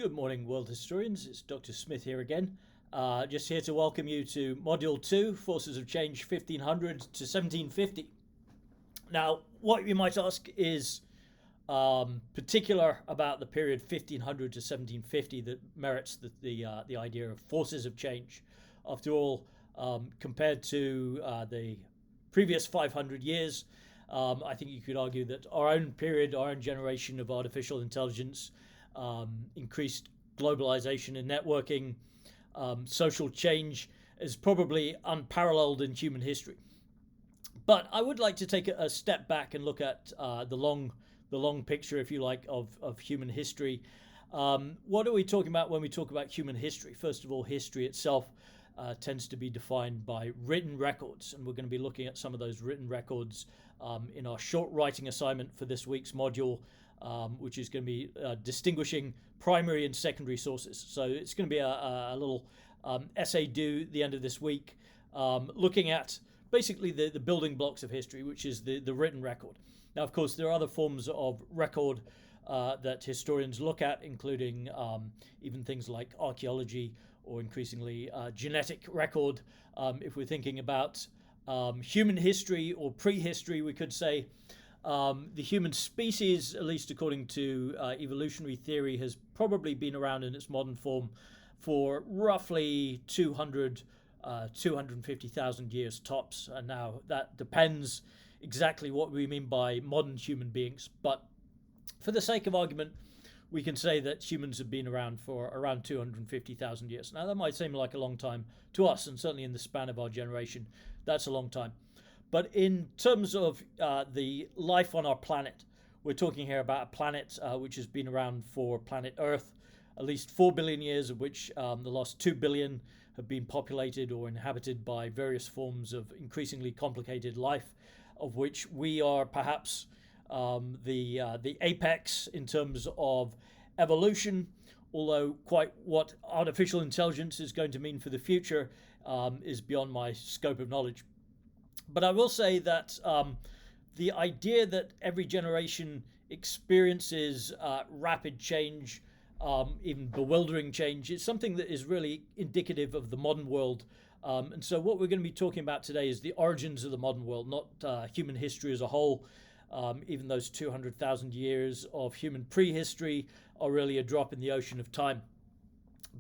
Good morning, world historians. It's Dr. Smith here again. Just here to welcome you to Module 2, Forces of Change 1500 to 1750. Now, what you might ask is particular about the period 1500 to 1750 that merits the idea of forces of change. After all, compared to the previous 500 years, I think you could argue that our own period, our own generation of artificial intelligence, increased globalization and networking, social change is probably unparalleled in human history. But I would like to take a step back and look at the long picture, if you like, of human history. What are we talking about when we talk about human history? First of all, history itself tends to be defined by written records, and we're going to be looking at some of those written records in our short writing assignment for this week's module, which is going to be distinguishing primary and secondary sources. So it's going to be a little essay due at the end of this week, looking at basically the building blocks of history, which is the written record. Now, of course, there are other forms of record that historians look at, including even things like archaeology or increasingly genetic record. If we're thinking about human history or prehistory, we could say the human species, at least according to evolutionary theory, has probably been around in its modern form for roughly 250,000 years tops. And now that depends exactly what we mean by modern human beings. But for the sake of argument, we can say that humans have been around for around 250,000 years. Now, that might seem like a long time to us, and certainly in the span of our generation, that's a long time. But in terms of the life on our planet, we're talking here about a planet which has been around for planet Earth at least 4 billion years, of which the last 2 billion have been populated or inhabited by various forms of increasingly complicated life, of which we are perhaps the apex in terms of evolution, although quite what artificial intelligence is going to mean for the future is beyond my scope of knowledge. But I will say that the idea that every generation experiences rapid change, even bewildering change, is something that is really indicative of the modern world. And so what we're going to be talking about today is the origins of the modern world, not human history as a whole. Even those 200,000 years of human prehistory are really a drop in the ocean of time.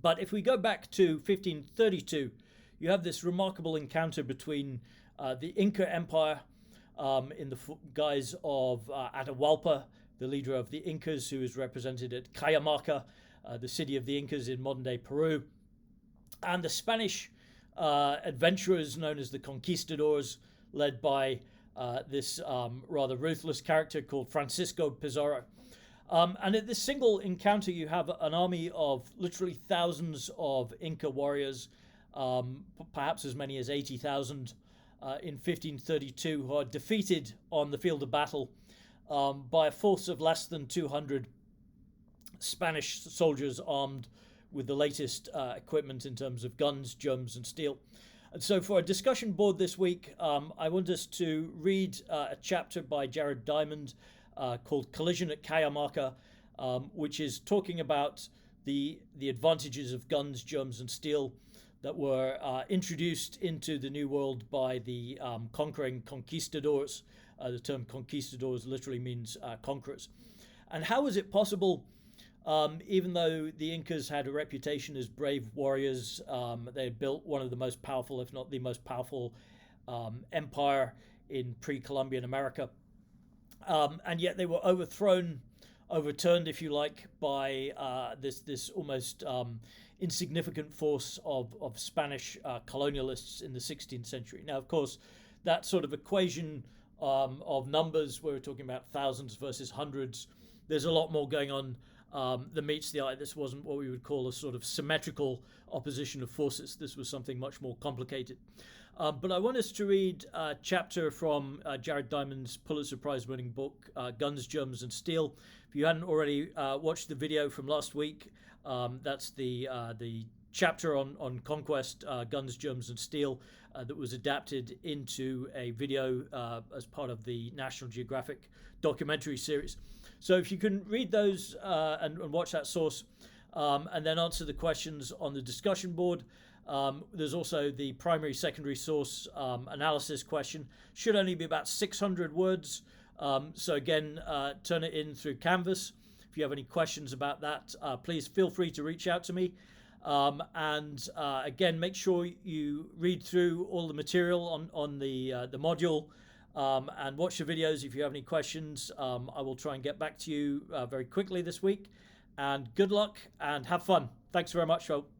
But if we go back to 1532, you have this remarkable encounter between the Inca Empire in the guise of Atahualpa, the leader of the Incas, who is represented at Cajamarca, the city of the Incas in modern-day Peru, and the Spanish adventurers known as the conquistadors, led by this rather ruthless character called Francisco Pizarro. And at this single encounter, you have an army of literally thousands of Inca warriors, perhaps as many as 80,000 in 1532, who are defeated on the field of battle by a force of less than 200 Spanish soldiers armed with the latest equipment in terms of guns, germs, and steel. And so for a discussion board this week, I want us to read a chapter by Jared Diamond called Collision at Cajamarca, which is talking about the advantages of guns, germs, and steel that were introduced into the New World by the conquering conquistadors. The term conquistadors literally means conquerors. And how was it possible, even though the Incas had a reputation as brave warriors, they had built one of the most powerful, if not the most powerful, empire in pre-Columbian America, and yet they were overturned, if you like, by this almost insignificant force of Spanish colonialists in the 16th century. Now, of course, that sort of equation of numbers, where we're talking about thousands versus hundreds, there's a lot more going on that meets the eye. This wasn't what we would call a sort of symmetrical opposition of forces. This was something much more complicated. But I want us to read a chapter from Jared Diamond's Pulitzer Prize-winning book, Guns, Germs, and Steel. If you hadn't already watched the video from last week, that's the chapter on conquest, Guns, Germs, and Steel, that was adapted into a video as part of the National Geographic documentary series. So if you can read those and watch that source, and then answer the questions on the discussion board. There's also the primary secondary source analysis question. Should only be about 600 words. So again, turn it in through Canvas. If you have any questions about that, please feel free to reach out to me. Again, make sure you read through all the material on the module and watch the videos. If you have any questions, I will try and get back to you very quickly this week. And good luck and have fun. Thanks very much, folks.